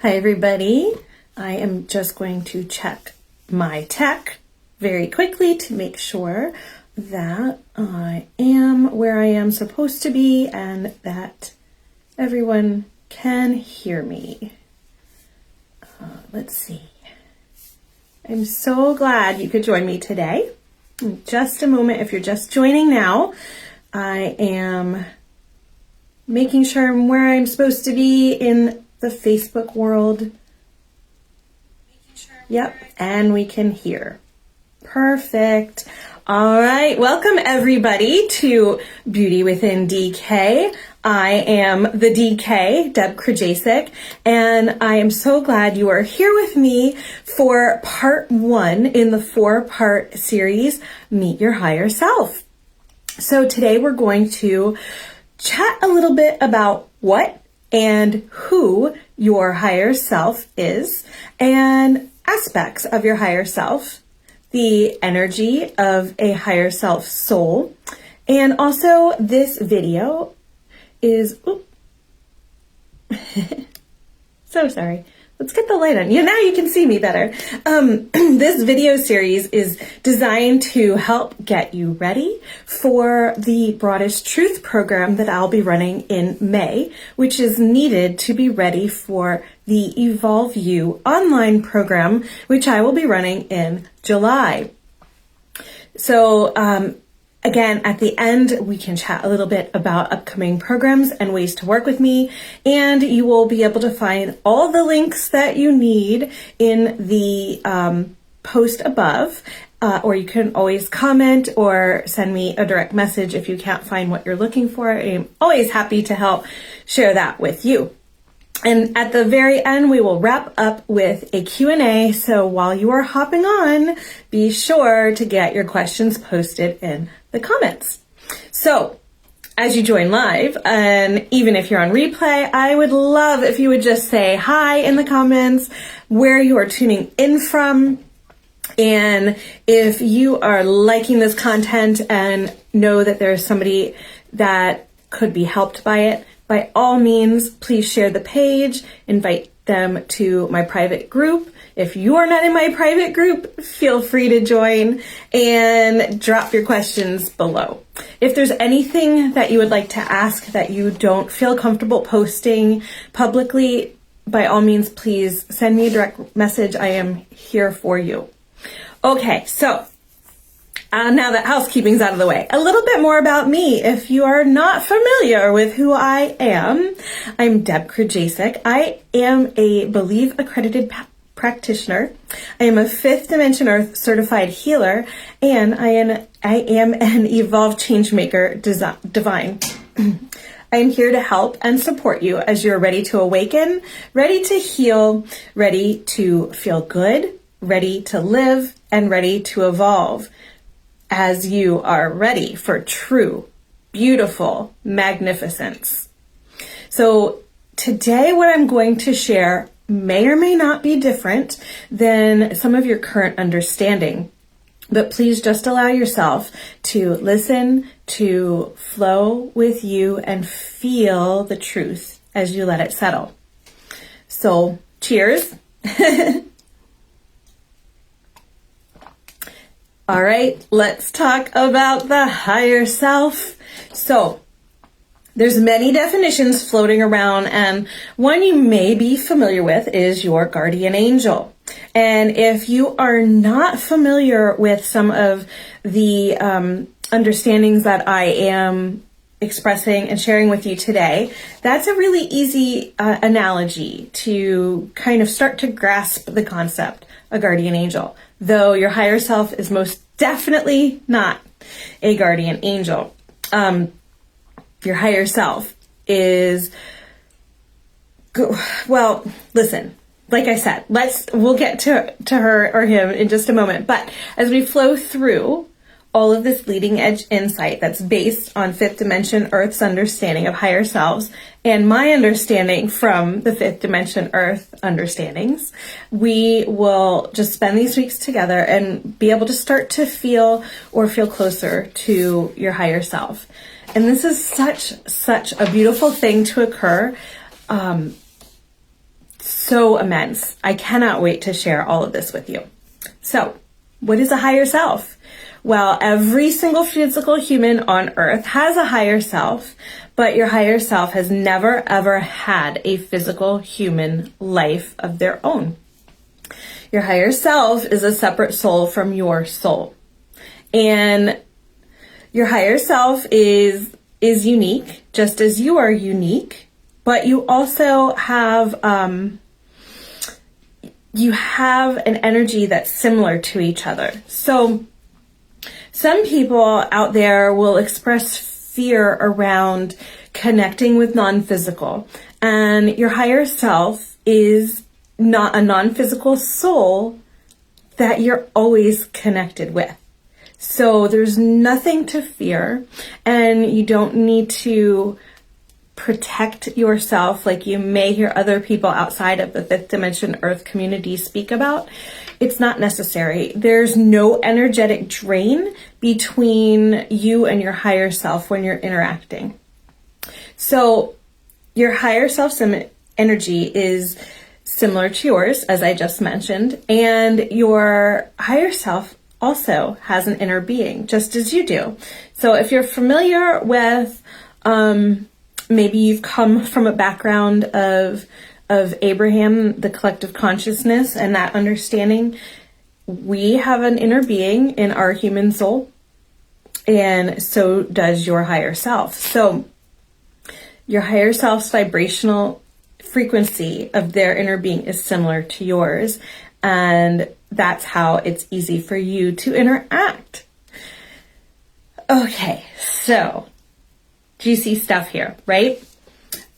Hi everybody, I am just going to check my tech very quickly to make sure that I am where I am supposed to be and that everyone can hear me. Let's see. I'm so glad you could join me today. In just a moment, if you're just joining now, I am making sure I'm where I'm supposed to be in the Facebook world. Yep, and we can hear. Perfect. All right, welcome everybody to Beauty Within DK. I am the DK, Deb Krajacek, and I am so glad you are here with me for part 1 in the 4-part series, Meet Your Higher Self. So today we're going to chat a little bit about what and who your higher self is and aspects of your higher self, the energy of a higher self soul, and also this video is, so sorry. Let's get the light on. Now you can see me better. This video series is designed to help get you ready for the Broadest Truth Programme that I'll be running in May, which is needed to be ready for the Evolve You online program, which I will be running in July. So, again, at the end, we can chat a little bit about upcoming programs and ways to work with me, and you will be able to find all the links that you need in the post above, or you can always comment or send me a direct message if you can't find what you're looking for. I'm always happy to help share that with you. And at the very end, we will wrap up with a Q&A. So while you are hopping on, be sure to get your questions posted in the comments. So as you join live, and even if you're on replay, I would love if you would just say hi in the comments, where you are tuning in from. And if you are liking this content and know that there's somebody that could be helped by it, by all means, please share the page, invite them to my private group. If you are not in my private group, feel free to join and drop your questions below. If there's anything that you would like to ask that you don't feel comfortable posting publicly, by all means, please send me a direct message. I am here for you. Okay, so now that housekeeping's out of the way, a little bit more about me. If you are not familiar with who I am, I'm Deb Krajacek. I am a Believe accredited practitioner. I am a 5th Dimension Earth certified healer, and I am an Evolve Changemaker divine. I am here to help and support you as you're ready to awaken, ready to heal, ready to feel good, ready to live, and ready to evolve, as you are ready for true, beautiful magnificence. So today what I'm going to share may or may not be different than some of your current understanding, but please just allow yourself to listen, to flow with you, and feel the truth as you let it settle. So cheers. All right, let's talk about the higher self. So there's many definitions floating around, and one you may be familiar with is your guardian angel. And if you are not familiar with some of the understandings that I am expressing and sharing with you today, that's a really easy analogy to kind of start to grasp the concept, a guardian angel, though your higher self is most definitely not a guardian angel. Your higher self is, well, listen, like I said, we'll get to her or him in just a moment. But as we flow through all of this leading edge insight that's based on 5th Dimension Earth's understanding of higher selves and my understanding from the 5th Dimension Earth understandings, we will just spend these weeks together and be able to start to feel closer to your higher self. And this is such a beautiful thing to occur. so immense. I cannot wait to share all of this with you. So, what is a higher self? Well, every single physical human on earth has a higher self, but your higher self has never ever had a physical human life of their own. Your higher self is a separate soul from your soul. And your higher self is unique, just as you are unique, but you also have an energy that's similar to each other. So some people out there will express fear around connecting with non-physical, and your higher self is not a non-physical soul that you're always connected with. So there's nothing to fear, and you don't need to protect yourself like you may hear other people outside of the fifth dimension earth community speak about. It's not necessary. There's no energetic drain between you and your higher self when you're interacting. So your higher self's energy is similar to yours, as I just mentioned, and your higher self also has an inner being, just as you do. So if you're familiar with, maybe you've come from a background of Abraham, the collective consciousness, and that understanding, we have an inner being in our human soul, and so does your higher self. So your higher self's vibrational frequency of their inner being is similar to yours, and that's how it's easy for you to interact. Okay, so juicy stuff here, right?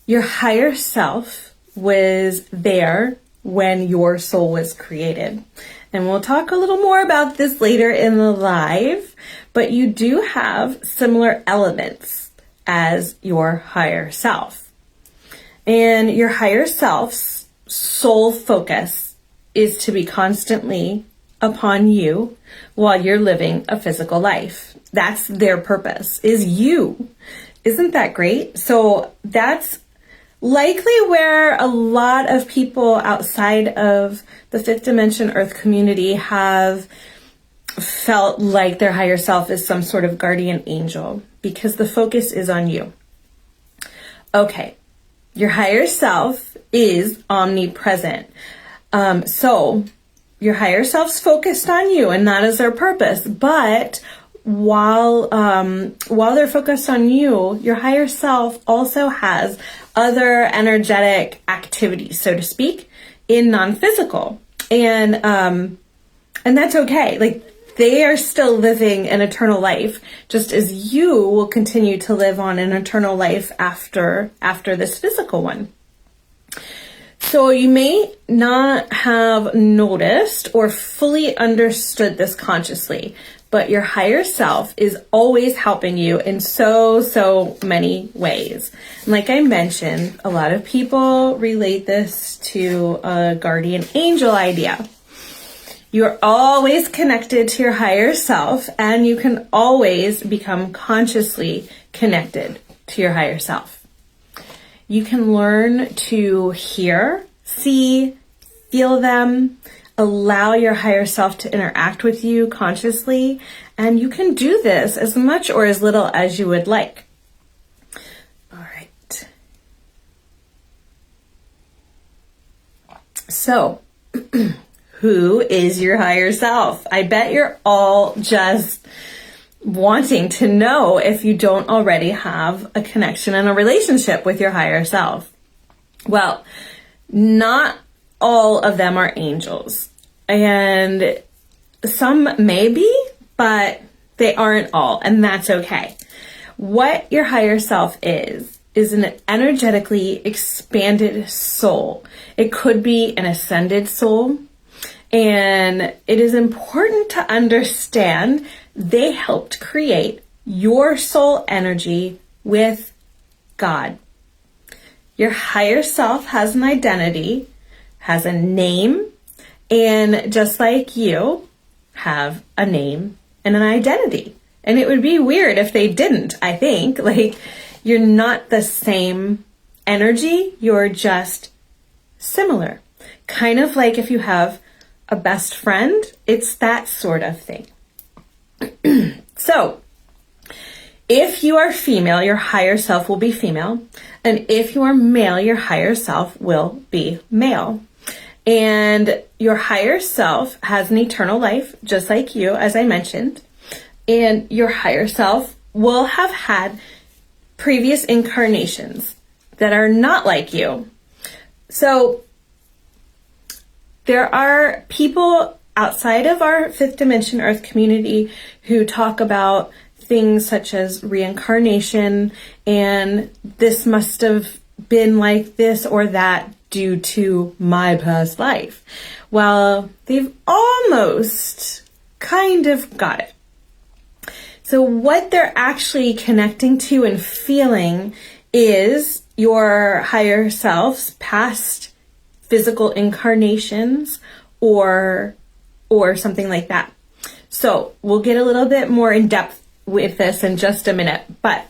Your higher self was there when your soul was created. And we'll talk a little more about this later in the live, but you do have similar elements as your higher self. And your higher self's sole focus is to be constantly upon you while you're living a physical life. That's their purpose, is you. Isn't that great? So that's likely where a lot of people outside of the fifth dimension earth community have felt like their higher self is some sort of guardian angel, because the focus is on you. Okay, your higher self is omnipresent. So your higher self's focused on you, and that is their purpose. But while they're focused on you, your higher self also has other energetic activities, so to speak, in non-physical, and that's okay. Like, they are still living an eternal life, just as you will continue to live on an eternal life after this physical one. So you may not have noticed or fully understood this consciously, but your higher self is always helping you in so many ways. And like I mentioned, a lot of people relate this to a guardian angel idea. You're always connected to your higher self, and you can always become consciously connected to your higher self. You can learn to hear, see, feel them, allow your higher self to interact with you consciously, and you can do this as much or as little as you would like. All right. So, who is your higher self? I bet you're all just wanting to know if you don't already have a connection and a relationship with your higher self. Well, not all of them are angels, and some may be, but they aren't all, and that's okay. What your higher self is an energetically expanded soul. It could be an ascended soul, and it is important to understand they helped create your soul energy with God. Your higher self has an identity, has a name, and just like you, have a name and an identity. And it would be weird if they didn't, I think. Like, you're not the same energy, you're just similar. Kind of like if you have a best friend, it's that sort of thing. So, if you are female, your higher self will be female. And if you are male, your higher self will be male. And your higher self has an eternal life, just like you, as I mentioned. And your higher self will have had previous incarnations that are not like you. So there are people outside of our fifth dimension Earth community who talk about things such as reincarnation and this must have been like this or that due to my past life. Well, they've almost kind of got it. So what they're actually connecting to and feeling is your higher self's past physical incarnations or something like that. So we'll get a little bit more in depth with this in just a minute, but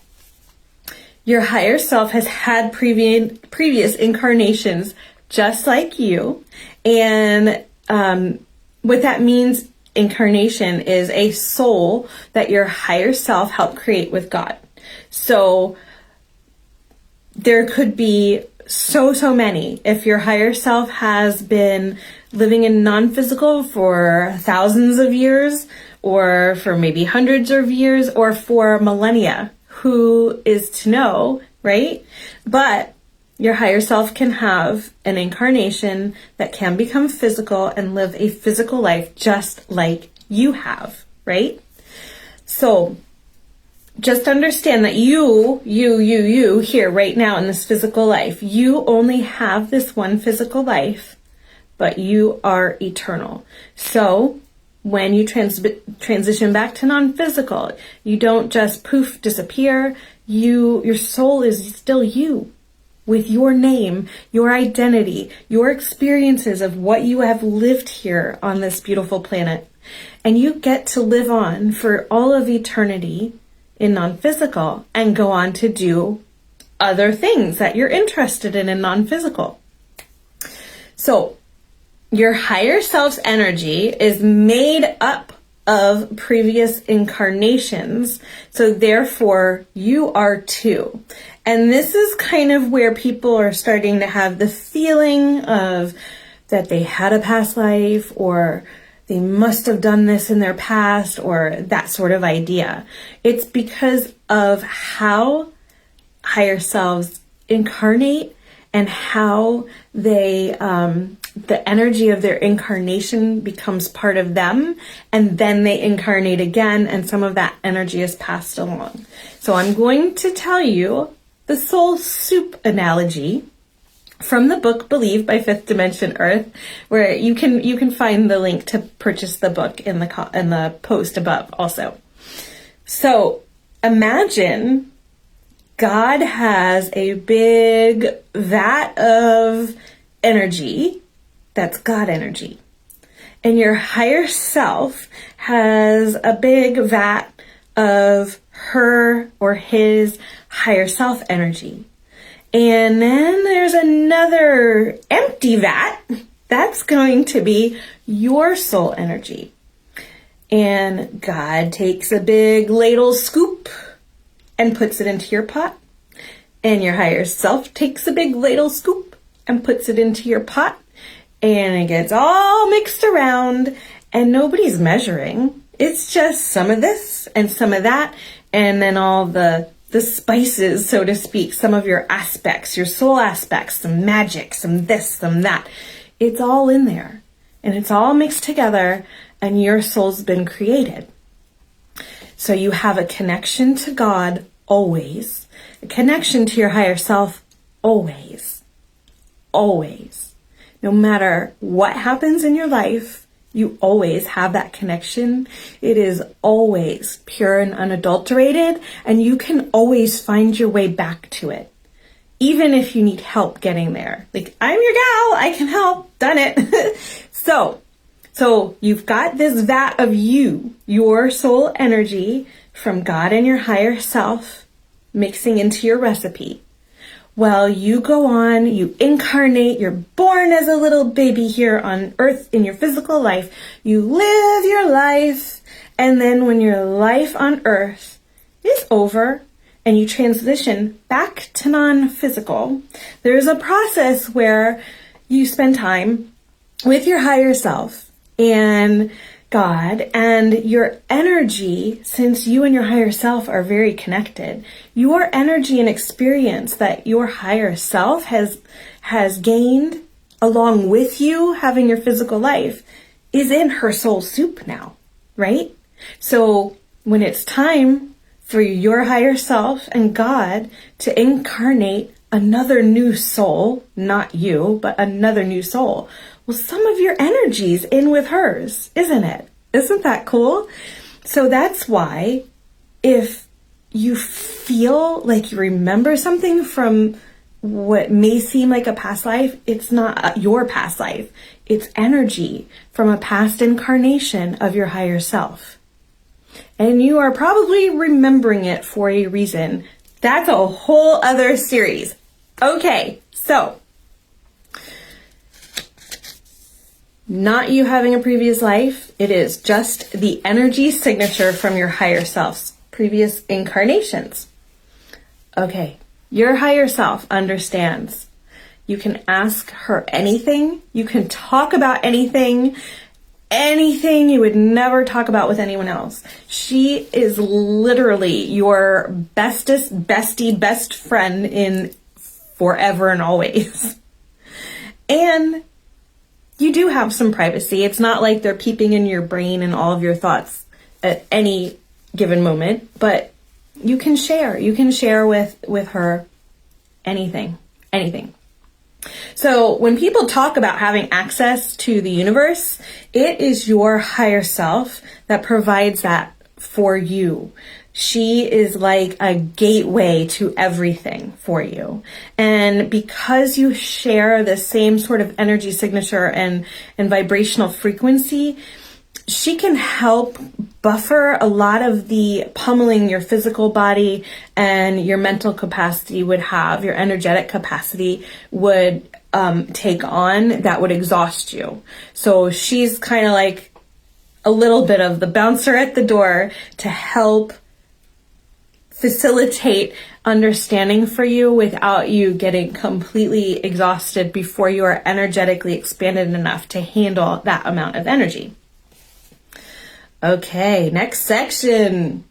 your higher self has had previous incarnations just like you. And what that means, incarnation, is a soul that your higher self helped create with God. So there could be so many. If your higher self has been living in non-physical for thousands of years, or for maybe hundreds of years, or for millennia, who is to know, right? But your higher self can have an incarnation that can become physical and live a physical life just like you have, right? So just understand that you here right now in this physical life, you only have this one physical life, but you are eternal. So when you transition back to non-physical, you don't just poof disappear. Your soul is still you, with your name, your identity, your experiences of what you have lived here on this beautiful planet. And you get to live on for all of eternity in non-physical and go on to do other things that you're interested in non-physical. So your higher self's energy is made up of previous incarnations. So therefore you are too. And this is kind of where people are starting to have the feeling of that they had a past life, or they must have done this in their past, or that sort of idea. It's because of how higher selves incarnate and how they, the energy of their incarnation becomes part of them, and then they incarnate again, and some of that energy is passed along. So I'm going to tell you the soul soup analogy from the book Believe by Fifth Dimension Earth, where you can find the link to purchase the book in the post above also. So imagine God has a big vat of energy that's God energy, and your higher self has a big vat of her or his higher self energy. And then there's another empty vat that's going to be your soul energy. And God takes a big ladle scoop and puts it into your pot. And your higher self takes a big ladle scoop and puts it into your pot. And it gets all mixed around, and nobody's measuring. It's just some of this and some of that, and then all the spices, so to speak, some of your aspects, your soul aspects, some magic, some this, some that. It's all in there, and it's all mixed together, and your soul's been created. So you have a connection to God always, a connection to your higher self always, always. No matter what happens in your life, you always have that connection. It is always pure and unadulterated, and you can always find your way back to it, even if you need help getting there. Like, I'm your gal, I can help, done it. So you've got this vat of you, your soul energy from God and your higher self mixing into your recipe. Well, you go on, you incarnate, you're born as a little baby here on earth in your physical life. You live your life, and then when your life on earth is over and you transition back to non-physical, there's a process where you spend time with your higher self and God, and your energy, since you and your higher self are very connected, your energy and experience that your higher self has gained along with you having your physical life is in her soul soup now, right? So when it's time for your higher self and God to incarnate another new soul, not you, but another new soul, well, some of your energy's in with hers, isn't it? Isn't that cool? So that's why if you feel like you remember something from what may seem like a past life, it's not your past life. It's energy from a past incarnation of your higher self. And you are probably remembering it for a reason. That's a whole other series. Okay, so not you having a previous life. It is just the energy signature from your higher self's previous incarnations. Okay, your higher self understands. You can ask her anything. You can talk about anything you would never talk about with anyone else. She is literally your bestie, best friend in forever and always. And you do have some privacy. It's not like they're peeping in your brain and all of your thoughts at any given moment, but you can share. You can share with her anything. So when people talk about having access to the universe, it is your higher self that provides that for you. She is like a gateway to everything for you. And because you share the same sort of energy signature and vibrational frequency, she can help buffer a lot of the pummeling your physical body and your mental capacity would have, your energetic capacity would take on, that would exhaust you. So she's kind of like a little bit of the bouncer at the door to help facilitate understanding for you without you getting completely exhausted before you are energetically expanded enough to handle that amount of energy. Okay, next section.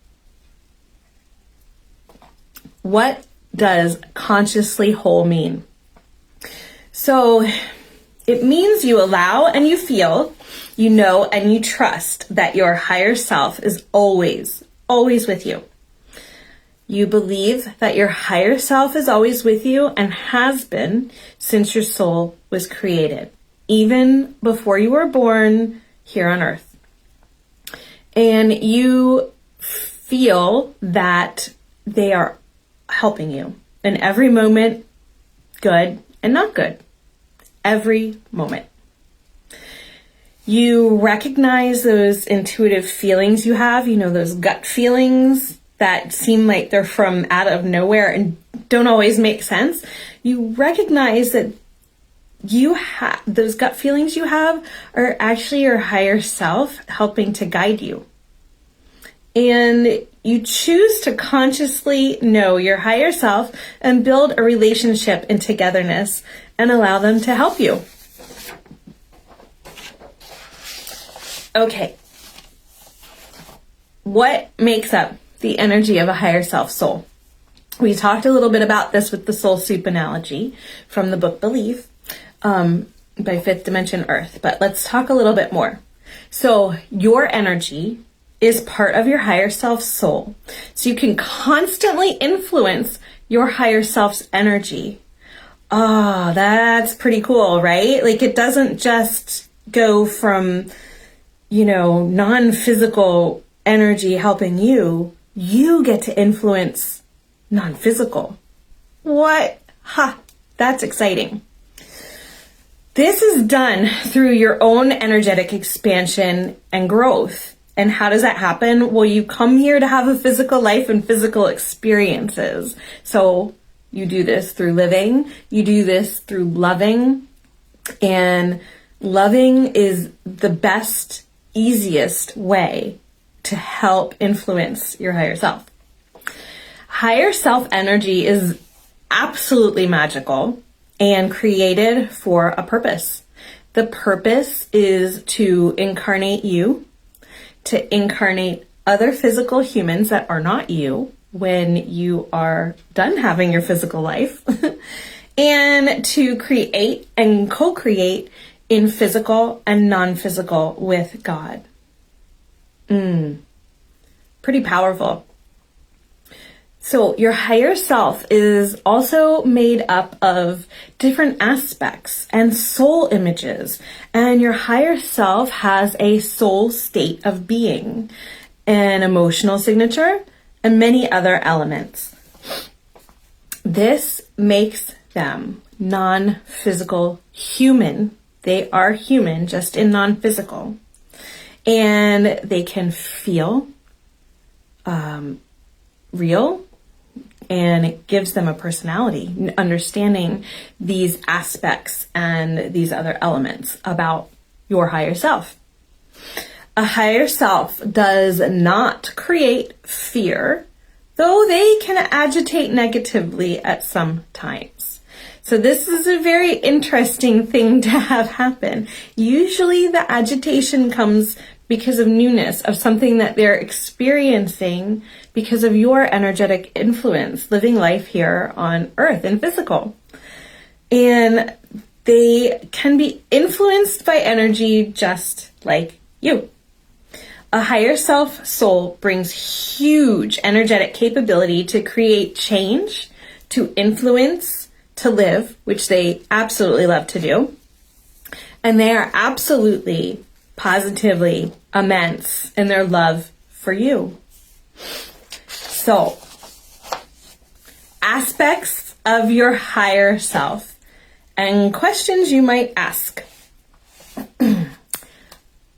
What does consciously whole mean? So it means you allow and you feel, you know, and you trust that your higher self is always with you. You believe that your higher self is always with you and has been since your soul was created, even before you were born here on earth. And you feel that they are helping you in every moment, good and not good, every moment. You recognize those intuitive feelings you have, you know, those gut feelings that seem like they're from out of nowhere and don't always make sense. You recognize that those gut feelings you have are actually your higher self helping to guide you. And you choose to consciously know your higher self and build a relationship and togetherness and allow them to help you. Okay. What makes up the energy of a higher self soul? We talked a little bit about this with the soul soup analogy from the book Believe by Fifth Dimension Earth, but let's talk a little bit more. So your energy is part of your higher self's soul. So you can constantly influence your higher self's energy. Oh, that's pretty cool, right? Like it doesn't just go from, you know, non-physical energy helping you. You get to influence non-physical. What? Ha! That's exciting. This is done through your own energetic expansion and growth. And how does that happen? Well, you come here to have a physical life and physical experiences. So You do this through living. You do this through loving. And loving is the best, easiest way to help influence your higher self. Higher self energy is absolutely magical and created for a purpose. The purpose is to incarnate you, to incarnate other physical humans that are not you when you are done having your physical life, and to create and co-create in physical and non-physical with God. Pretty powerful. So your higher self is also made up of different aspects and soul images. And your higher self has a soul state of being, an emotional signature, and many other elements. This makes them non-physical human. They are human, just in non-physical. And they can feel real, and it gives them a personality, understanding these aspects and these other elements about your higher self. A higher self does not create fear, though they can agitate negatively at some times. So this is a very interesting thing to have happen. Usually the agitation comes because of newness, of something that they're experiencing because of your energetic influence, living life here on earth and physical. And they can be influenced by energy just like you. A higher self soul brings huge energetic capability to create change, to influence, to live, which they absolutely love to do. And they are absolutely, positively immense in their love for you. So, aspects of your higher self and questions you might ask.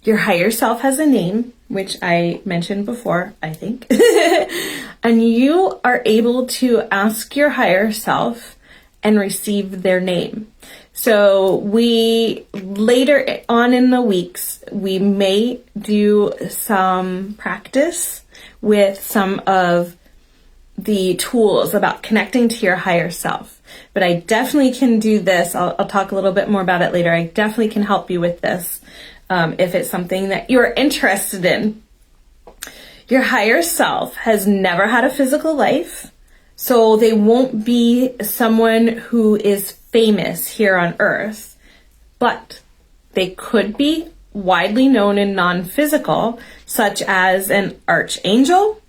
Your higher self has a name, which I mentioned before, I think. And you are able to ask your higher self and receive their name. So we, later on in the weeks, we may do some practice with some of the tools about connecting to your higher self. But I definitely can do this. I'll talk a little bit more about it later. I definitely can help you with this if it's something that you're interested in. Your higher self has never had a physical life, so they won't be someone who is famous here on earth, but they could be widely known in non-physical, such as an archangel.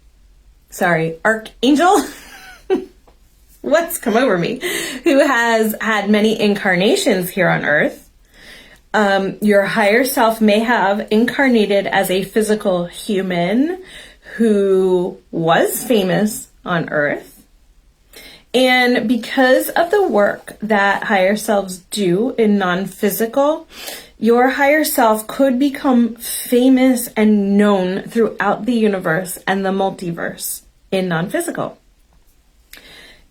What's come over me? Who has had many incarnations here on earth. Your higher self may have incarnated as a physical human who was famous on earth. And because of the work that higher selves do in non-physical, your higher self could become famous and known throughout the universe and the multiverse in non-physical.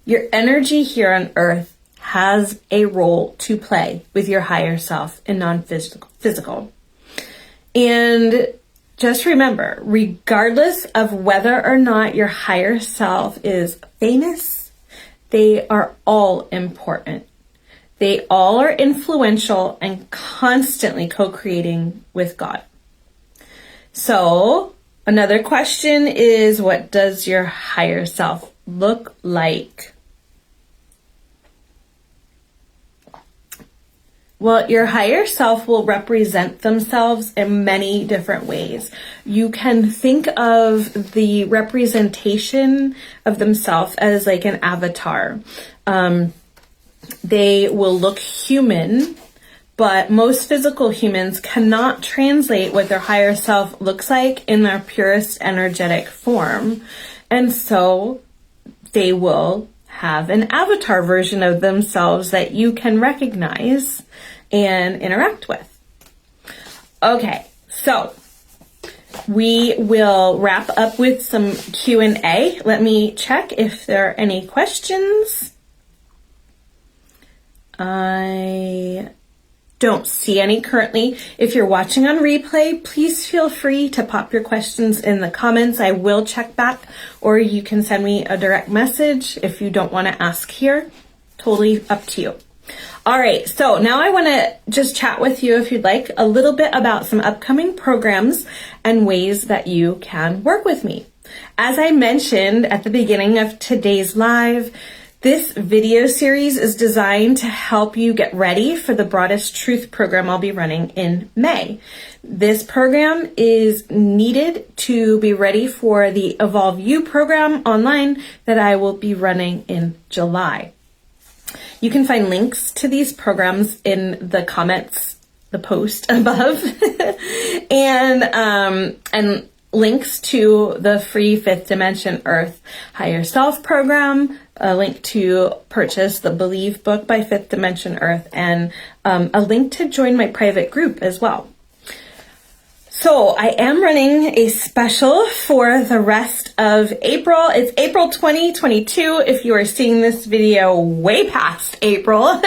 Your energy here on earth has a role to play with your higher self in non-physical. And just remember, regardless of whether or not your higher self is famous, they are all important. They all are influential and constantly co-creating with God. So, another question is, what does your higher self look like? Well, your higher self will represent themselves in many different ways. You can think of the representation of themselves as like an avatar. They will look human, but most physical humans cannot translate what their higher self looks like in their purest energetic form. And so they will have an avatar version of themselves that you can recognize and interact with. Okay, so we will wrap up with some Q&A. Let me check if there are any questions. I don't see any currently. If you're watching on replay, please feel free to pop your questions in the comments. I will check back, or you can send me a direct message if you don't want to ask here. Totally up to you. All right, so now I want to just chat with you, if you'd like, a little bit about some upcoming programs and ways that you can work with me. As I mentioned at the beginning of today's live, this video series is designed to help you get ready for the Broadest Truth Program I'll be running in May. This program is needed to be ready for the Evolve You program online that I will be running in July. You can find links to these programs in the comments, the post above, and links to the free 5th Dimension Earth Higher Self program, a link to purchase the Believe book by 5th Dimension Earth, and a link to join my private group as well. So I am running a special for the rest of April. It's April 2022 if you are seeing this video way past April.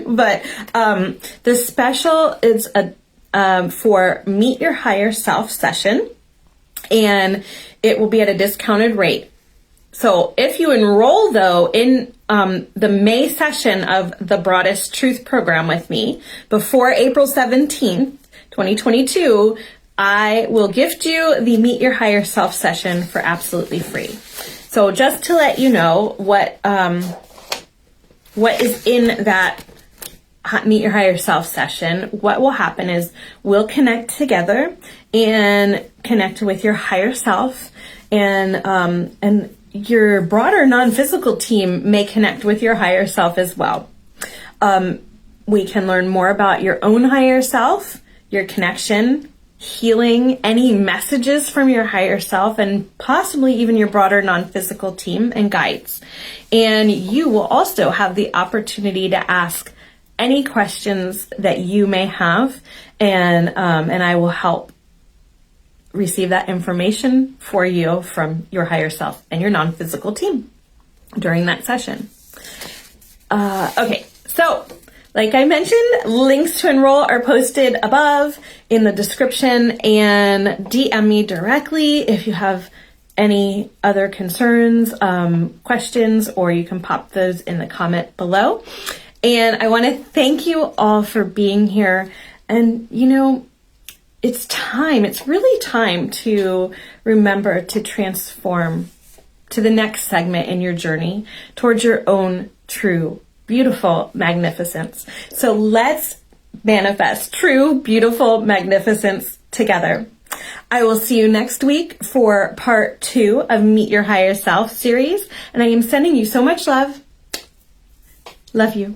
But the special is for Meet Your Higher Self session, and it will be at a discounted rate. So if you enroll, though, in the May session of the Broadest Truth Program with me before April 17th, 2022, I will gift you the Meet Your Higher Self session for absolutely free. So just to let you know what is in that Meet Your Higher Self session, what will happen is we'll connect together and connect with your higher self, and your broader non-physical team may connect with your higher self as well. We can learn more about your own higher self, your connection, healing, any messages from your higher self, and possibly even your broader non-physical team and guides. And you will also have the opportunity to ask any questions that you may have, and I will help receive that information for you from your higher self and your non-physical team during that session. Okay, so like I mentioned, links to enroll are posted above in the description, and DM me directly if you have any other concerns, questions, or you can pop those in the comment below. And I want to thank you all for being here. And it's really time to remember to transform to the next segment in your journey towards your own true, beautiful magnificence. So let's manifest true, beautiful magnificence together. I will see you next week for part 2 of Meet Your Higher Self series. And I am sending you so much love. Love you.